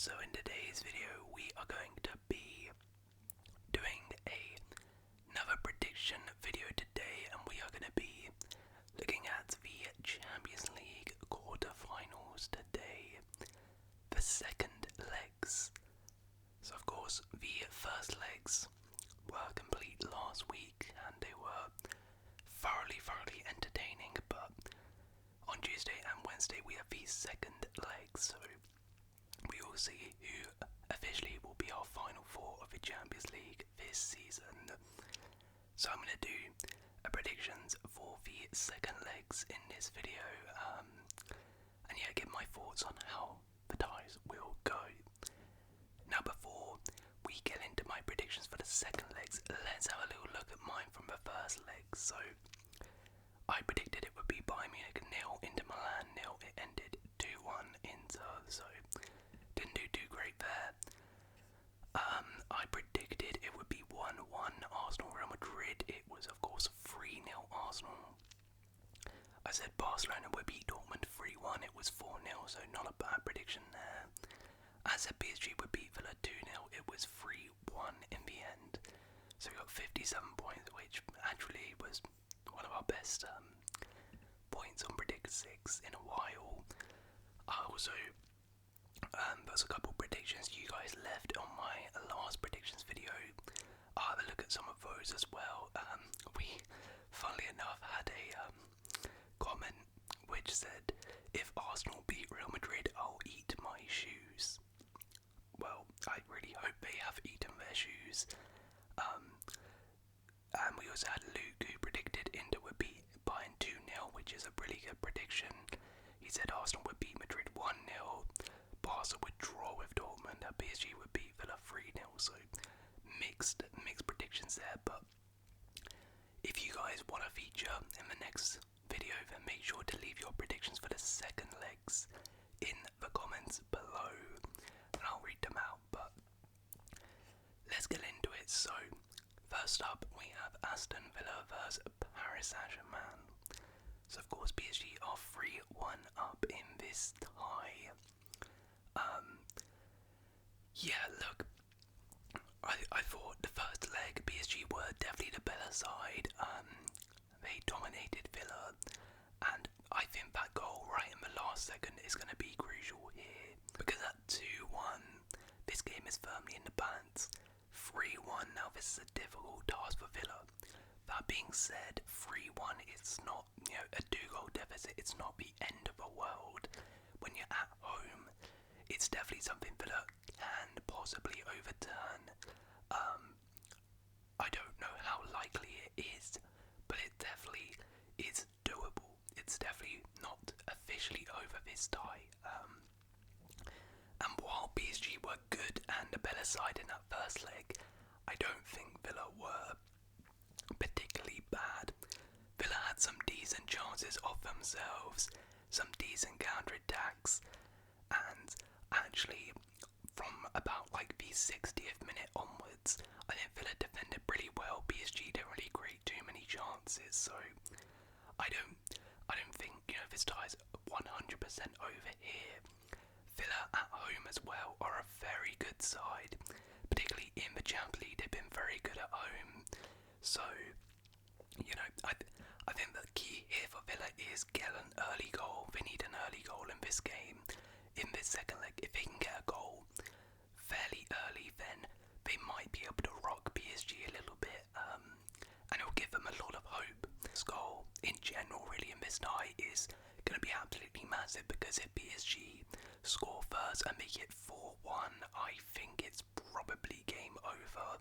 So in today's video we are going to be doing another prediction video today, and we are going to be looking at the Champions League quarterfinals today, the second legs. So of course the first legs were complete last week and they were thoroughly entertaining, but on Tuesday and Wednesday we have the second legs, so we will see who officially will be our final four of the Champions League this season. So I'm going to do predictions for the second legs in this video, and yeah, give my thoughts on how the ties will go. Now before we get into my predictions for the second legs, let's have a little look at mine from the first leg. So I predicted it would be Bayern Munich 0, Inter Milan 0. It ended 2-1 Inter, so didn't do too great there. I predicted it would be 1-1 Arsenal Real Madrid. It was of course 3-0 Arsenal. I said Barcelona would beat Dortmund 3-1. It was 4-0, so not a bad prediction there. I said PSG would beat Villa 2-0. It was 3-1 in the end. So we got 57 points, which actually was one of our best points on Predict 6 in a while. I also there's a couple predictions you guys left on my last predictions video. I'll have a look at some of those as well. We, funnily enough, had a comment which said, if Arsenal beat Real Madrid, I'll eat my shoes. Well, I really hope they have eaten their shoes. And we also had Luke, who predicted Inter would beat Bayern 2-0, which is a really good prediction. He said Arsenal would beat Madrid 1-0, Barca would draw with Dortmund, and PSG would beat Villa 3-0, so mixed predictions there. But if you guys want to feature in the next video, then make sure to leave your predictions for the second legs in the comments below, and I'll read them out. But let's get into it. So first up we have Aston Villa versus Paris Saint-Germain. So of course PSG are 3-1 up in this tie. Yeah, look, I thought the first leg PSG were definitely the better side. They dominated Villa, and I think that goal right in the last second is going to be crucial here, because at 2-1 this game is firmly in the balance. 3-1 now, this is a difficult task for Villa. That being said, 3-1 is not, a 2-goal deficit. It's not the end of the world. When you're at home, it's definitely something Villa can possibly overturn. I don't know how likely it is, but it definitely is doable. It's definitely not officially over this tie. And while PSG were good and the better side in that first leg, I don't think Villa were particularly bad. Villa had some decent chances of themselves, some decent counter-attacks, and actually from about the 60th minute onwards, I think Villa defended pretty well. PSG didn't really create too many chances, so I don't think this tie's 100% over here. Villa at home as well are a very good side, particularly in the Champions League. They've been very good at home, so I think the key here for Villa is get an early goal. They need an early goal in this game, in this second leg. If they can get a goal fairly early, then they might be able to rock PSG a little bit, and it'll give them a lot of hope. This goal in general really in this tie is going to be absolutely massive, because if PSG score first and make it 4-1, I think it's probably game over.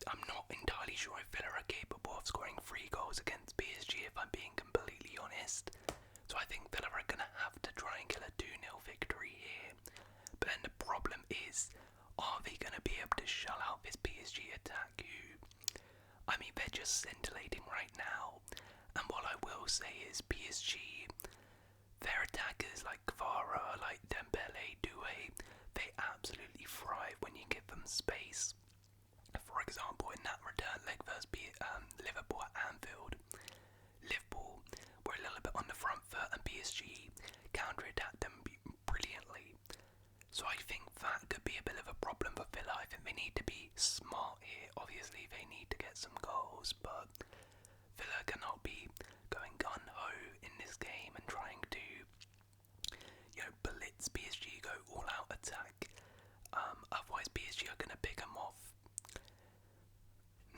I'm not entirely sure if Villa are capable of scoring 3 goals against PSG, if I'm being completely honest. So I think Villa are going to have to try and get a 2-0 victory here. But then the problem is, are they going to be able to shut out this PSG attack? They're just scintillating right now. And what I will say is PSG, their attackers like Kvara, like Dembele, Doué, they absolutely thrive when you give them space. For example, in that return leg versus Liverpool at Anfield, Liverpool were a little bit on the front foot and PSG counter-attacked them brilliantly. to be a bit of a problem for Villa. I think they need to be smart here. Obviously, they need to get some goals, but Villa cannot be going gun-ho in this game and trying to, blitz PSG, go all-out attack. Otherwise, PSG are going to pick them off.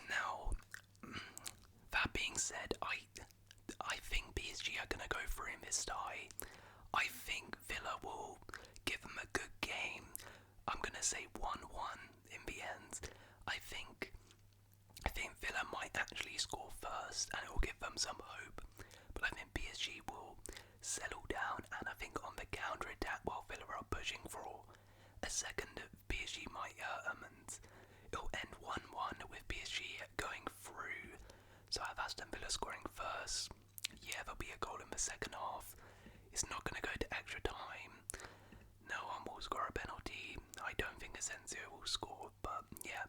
Now, that being said, I think PSG are going to go for him this tie. I think Villa will give them a good game. I'm going to say 1-1 in the end. I think Villa might actually score first and it will give them some hope. But I think PSG will settle down, and I think on the counter-attack while Villa are pushing for a second, PSG might hurt them and it'll end 1-1 with PSG going through. So I have Aston Villa scoring first. Yeah, there'll be a goal in the second half. It's not going to go to extra time. No one will score a penalty. I don't think Asensio will score, but yeah.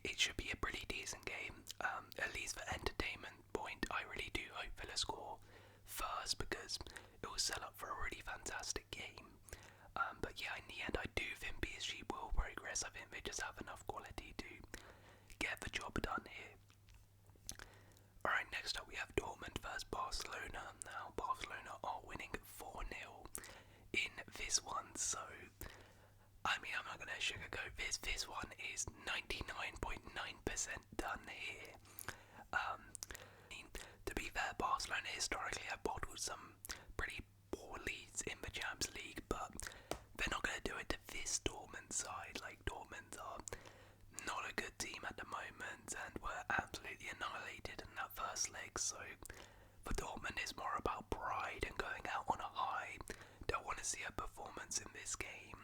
It should be a pretty decent game. At least for entertainment point, I really do hope Villa score first because it will set up for a really fantastic game. But yeah, in the end, I do think PSG will progress. I think they just have enough quality to get the job done here. Alright, next up we have Dortmund versus Barcelona. Now, Barcelona are winning 4-0 in this one, so I mean, I'm not going to sugarcoat this. This one is 99.9% done here. To be fair, Barcelona historically have bottled some pretty poor leads in the Champions League, but they're not going to do it to this Dortmund side. Like, Dortmund are not a good team at the moment and were absolutely annihilated in that first leg, so for Dortmund it's more about pride and going out on a high. Don't want to see a performance in this game.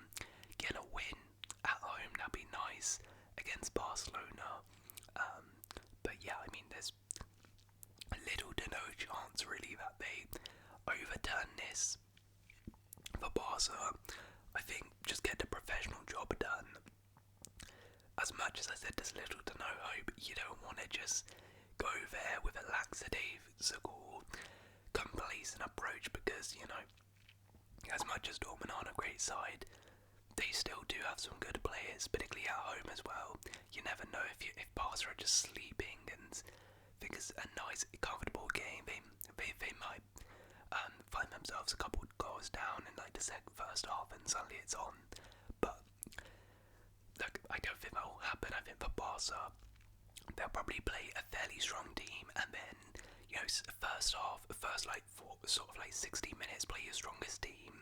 Get a win at home, that'd be nice against Barcelona. But yeah, I mean, there's little to no chance really that they overturn this. For Barca, I think just get the professional job done. As much as I said there's little to no hope, you don't want to just go there with a lackadaisical, complacent approach because, as much as Dortmund aren't a great side, they still do have some good players, particularly at home as well. You never know if Barca are just sleeping and think it's a nice, comfortable game. They might find themselves a couple of goals down in like the first half and suddenly it's on. But look, I don't think that will happen. I think for Barca, they'll probably play a fairly strong team and then, first half, sort of 60 minutes, play your strongest team.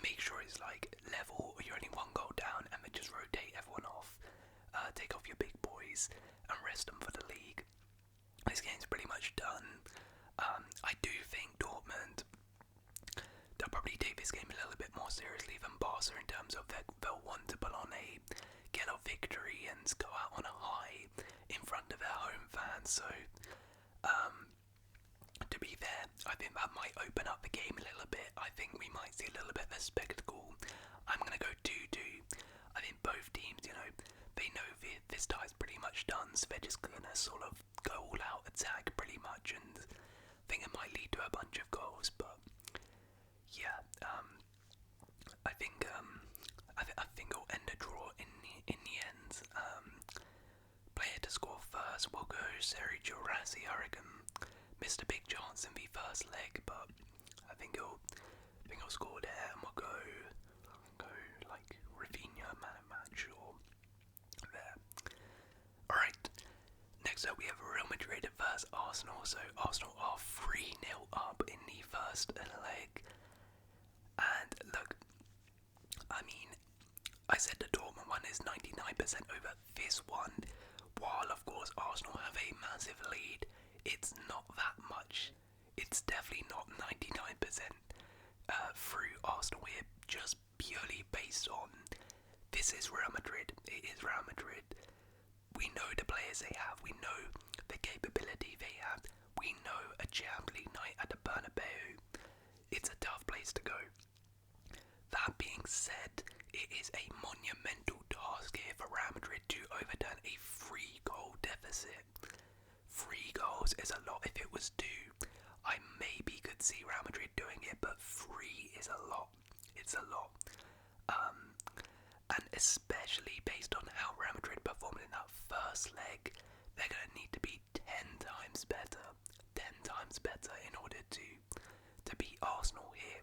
Make sure it's like level, or you're only one goal down, and then just rotate everyone off. Take off your big boys and rest them for the league. This game's pretty much done. I do think Dortmund, they'll probably take this game a little bit more seriously than Barca in terms of they'll want to pull on get a victory and go out on a high in front of their home fans. So, to be fair, I think that might open up the game a little bit. I think we might see a little bit of a spectacle. I'm going to go 2-2. I think both teams, they know this tie's pretty much done, so they're just going to sort of go all out attack pretty much, and I think it might lead to a bunch of goals. But yeah, I think it'll end a draw in the end. Player to score first will go Sergio Rossi. I reckon missed a big chance in the first leg, but I think he'll score there, and we'll go like Rafinha man of match or there. Alright, next up we have Real Madrid versus Arsenal. So Arsenal are 3-0 up in the first leg, and look, I mean, I said the Dortmund one is 99% over. This one, while of course Arsenal have a massive lead, it's not that much. It's definitely not 99% through Arsenal here, just purely based on this is Real Madrid. It is Real Madrid. We know the players they have. We know the capability they have. We know a Champions League night at the Bernabeu. It's a tough place to go. That being said, it is a monumental task here for Real Madrid to overturn a 3-goal deficit. 3 goals is a lot. If it was 2, I maybe could see Real Madrid doing it, but 3 is a lot. It's a lot. especially based on how Real Madrid performed in that first leg. They're going to need to be 10 times better in order to beat Arsenal here.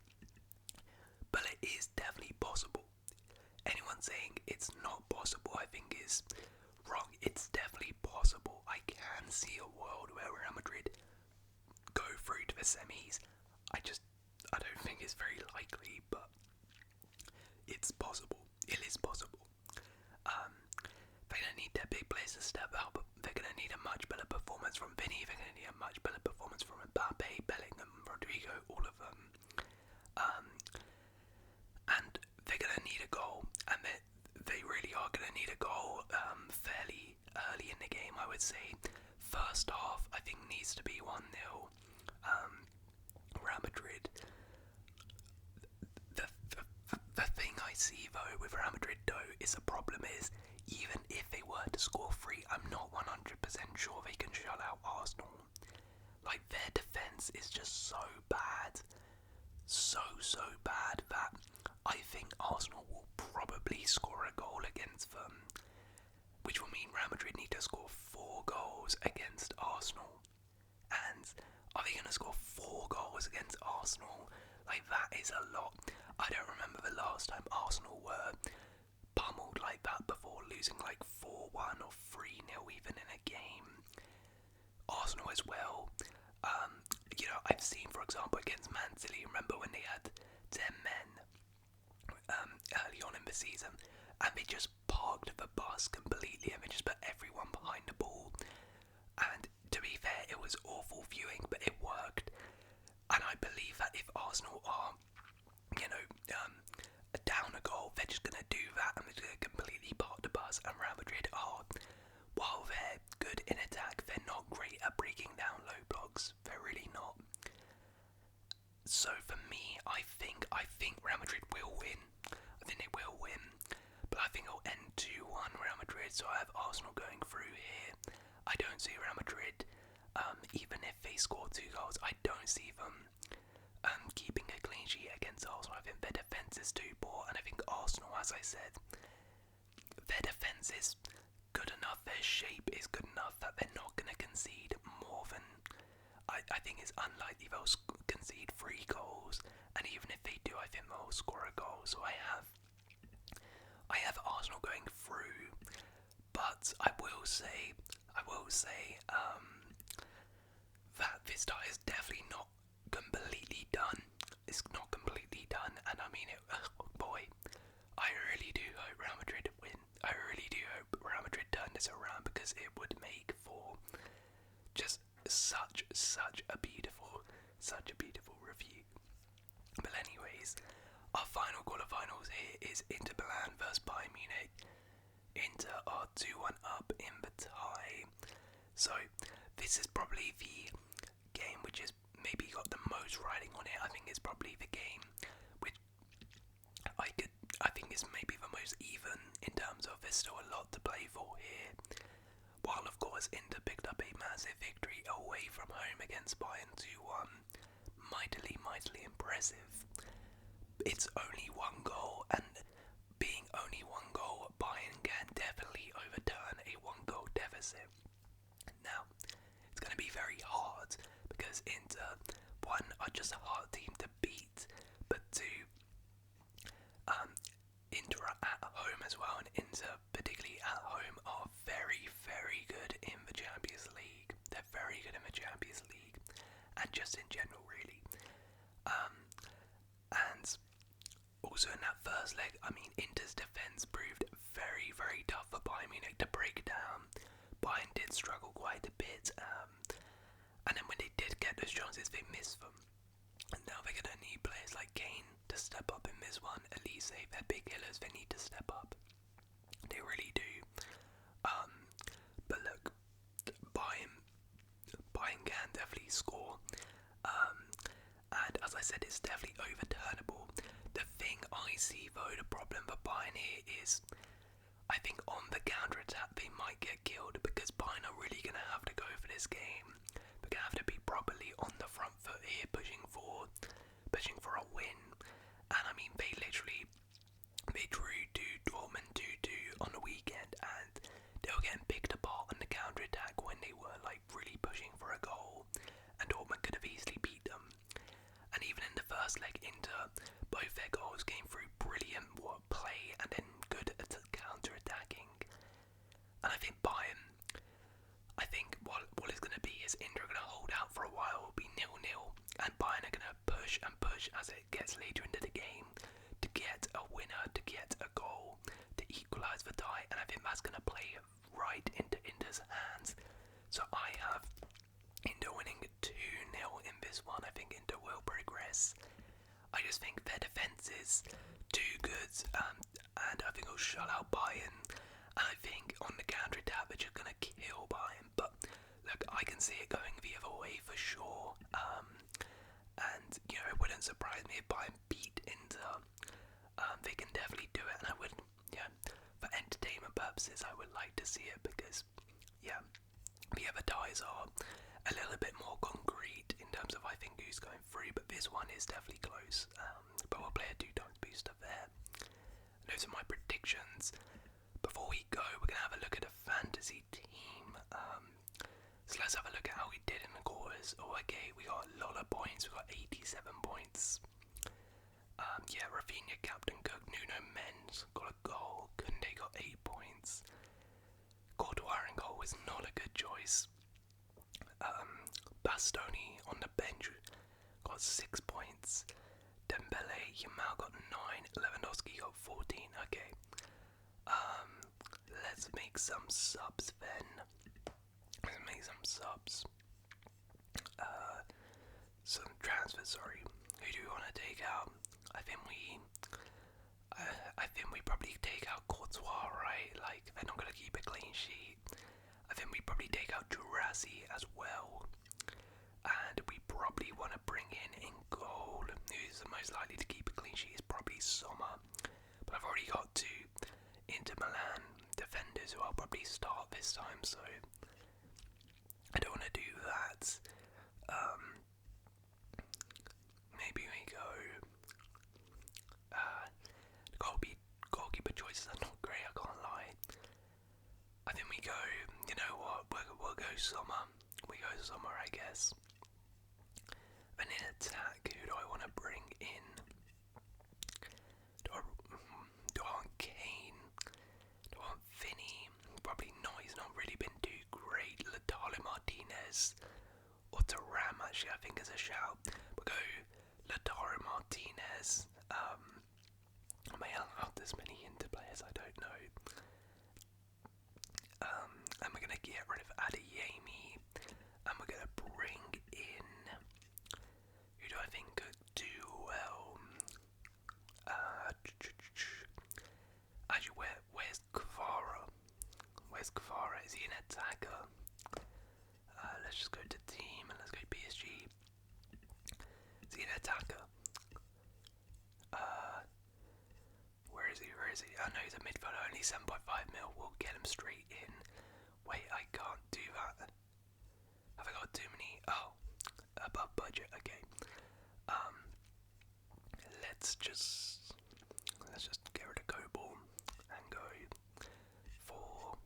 But it is definitely possible. Anyone saying it's not possible, I think is wrong. It's definitely possible. I can see a world where Real Madrid go through to the semis. I don't think it's very likely, but it's possible. It is possible. They're going to need their big players to step up. They're going to need a much better performance from Vinny. They're going to need a much better performance from Mbappe, Bellingham, Rodrigo, all of them. And they're going to need a goal. And they really are going to need a goal fairly early in the game, I would say. First half, I think, needs to be 1-0. Real Madrid. The thing I see, though, with Real Madrid, though, is the problem is, even if they were to score 3, I'm not 100% sure they can shut out Arsenal. Like, their defence is just so bad. So bad that I think Arsenal will probably score a goal against them, which will mean Real Madrid need to score 4 goals against Arsenal. And are they going to score 4 goals against Arsenal? Like, that is a lot. I don't remember the last time Arsenal were pummeled like that before, losing like 4-1 or 3-0 even in a game. Arsenal as well. I've seen, for example, against Man City, remember when they had 10 men early on in the season, and they just parked the bus completely, and they just put everyone behind the ball. And to be fair, it was awful viewing, but it worked. And I believe that if Arsenal are, down a goal, they're just going to do that, and they're going to completely park the bus. And Real Madrid are, while they're good in attack, they're not great at breaking down low blocks. They're really not. So for me, I think Real Madrid will win. I think they will win, but I think it'll end 2-1 Real Madrid. So I have Arsenal going through here. I don't see Real Madrid, even if they score 2 goals, I don't see them keeping a clean sheet against Arsenal. I think their defence is too poor, and I think Arsenal, as I said, their defence is good enough, their shape is good enough that they're not going to concede more than, I think it's unlikely they'll concede 3 goals, and even if they do, I think they'll score a goal. So I have Arsenal going through, but I will say that this tie is definitely not completely done. It's not completely done, and I mean it. Oh boy, I really do hope Real Madrid win. I really do hope Real Madrid turn this around, because it would make for just such a beautiful review. But anyways, our final quarterfinals here is Inter Milan versus Bayern Munich. Inter are 2-1 up in the tie. So this is probably the game which is maybe got the most riding on it. I think it's probably the game which I think is maybe the most even in terms of there's still a lot to play for here. While of course Inter picked up a massive victory away from home against Bayern 2-1. Mightily impressive. It's only 1 goal, and being only 1 goal, Bayern can definitely overturn a 1-goal deficit. Now, it's going to be very hard, because Inter, 1, are just a hard team to beat, but 2, Inter are at home as well, and Inter, particularly at home, are very good in the Champions League. They're very good in the Champions League, and just in general, really. And also in that first leg, I mean, Inter's defence proved very tough for Bayern Munich to break down. Bayern did struggle quite a bit, and then when they did get those chances, they missed them. And now they're going to need players like Kane to step up in this one. At least they're big hitters, they need to step up. They really do. But look, Bayern can definitely score. And as I said, it's definitely overturnable. The thing I see though, the problem for Bayern here is, I think on the counter-attack they might get killed, because Bayern are really going to have to go for this game. They're going to have to be properly on the front foot here, pushing for a win. And I mean, they drew to Dortmund 2-2 on weekend, and they were getting picked apart on the counter-attack when they were like really pushing for a goal, and Dortmund could have easily beat them. And even in the first leg, Inter, both their goals came through brilliant play and then good at counter-attacking. And I think Bayern, what it's going to be is Inter are going to hold out for a while, will be 0-0, and Bayern are going to push and push as it gets later into the game to get a winner, to get a goal, to equalise the tie, and I think that's going to play right into Inter's hands. So I have Inter winning 2-0 in this one. I think Inter will progress. I just think their defence is too good, and I think it'll shut out Bayern. And I think on the counter-attack they're just going to kill Bayern. But look, I can see it going the other way for sure. And you know, it wouldn't surprise me if Bayern beat Inter. They can definitely do it, and I would, for entertainment purposes, I would like to see it because, the other ties are a little bit more concrete in terms of I think who's going through, but this one is definitely close. But we'll play a 2 times booster there. Those are my predictions. Before we go, we're going to have a look at a fantasy team. So let's have a look at how we did in the quarters. Oh, okay, we got a lot of points. We got 87 points. Rafinha, Captain Cook, Nuno Mendes got a goal. Kunde got 8 points. Courtois in goal was not a good choice. Bastoni on the bench got 6 points. Dembele, Yamal got 9. Lewandowski got 14. Okay. Let's make some subs then. Some transfers, sorry. Who do we want to take out? I think we probably take out Courtois, right? Like, they're not going to keep a clean sheet. I think we probably take out Jurassi as well. And we probably want to bring in goal. Who's the most likely to keep a clean sheet is probably Sommer. But I've already got 2 Inter Milan defenders who I'll probably start this time, so I don't want to do that. Maybe we go. The goalkeeper choices are not great, I can't lie. I think we go. You know what? We'll go Sommer. We go Sommer, I guess. And in attack, who do I want to bring in? Do I want Kane? Do I want Vinny? Probably not. He's not really been too great. Lautaro Martinez or Thuram, actually, I think is a shout. We'll go Lautaro Martinez. I may allow this many Inter players, I don't know. And we're gonna get rid of Adeyemi, and we're gonna bring in. Who do I think could do well? Actually, where's Kvara? Where's Kvara? Is he an attacker? Let's just go to team and let's go PSG. Is he an attacker? Where is he? Oh no, he's a midfielder, only 7.5 mil. We'll get him straight in. Wait, I can't do that. Have I got too many? Oh, above budget. Okay. Let's just get rid of Cobalt and go for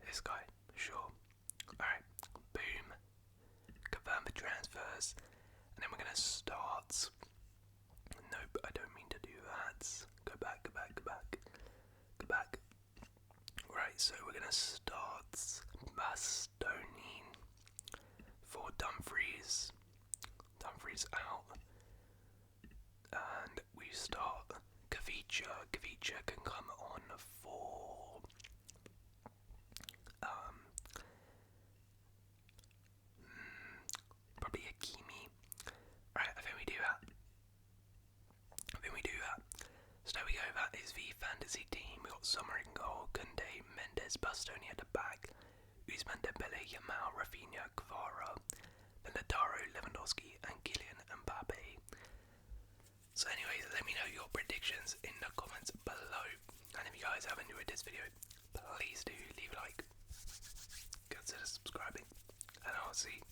this guy. Sure. Alright. Boom. Confirm the transfers. And then we're gonna start. Nope, I don't mean to do that. Go back. Right, so we're gonna start Bastoni for Dumfries. Dumfries out. And we start Kavicha. Kavicha can come on for probably Hakimi. Right, I think we do that. So there we go, that is the fantasy team. We got Sommer in goal, Kunde, Mendes, Bastoni at the back, Ousmane Dembele, Yamal, Rafinha, Kvara, Lautaro, Lewandowski, and Kylian Mbappe. So anyways, let me know your predictions in the comments below. And if you guys have enjoyed this video, please do leave a like, consider subscribing, and I'll see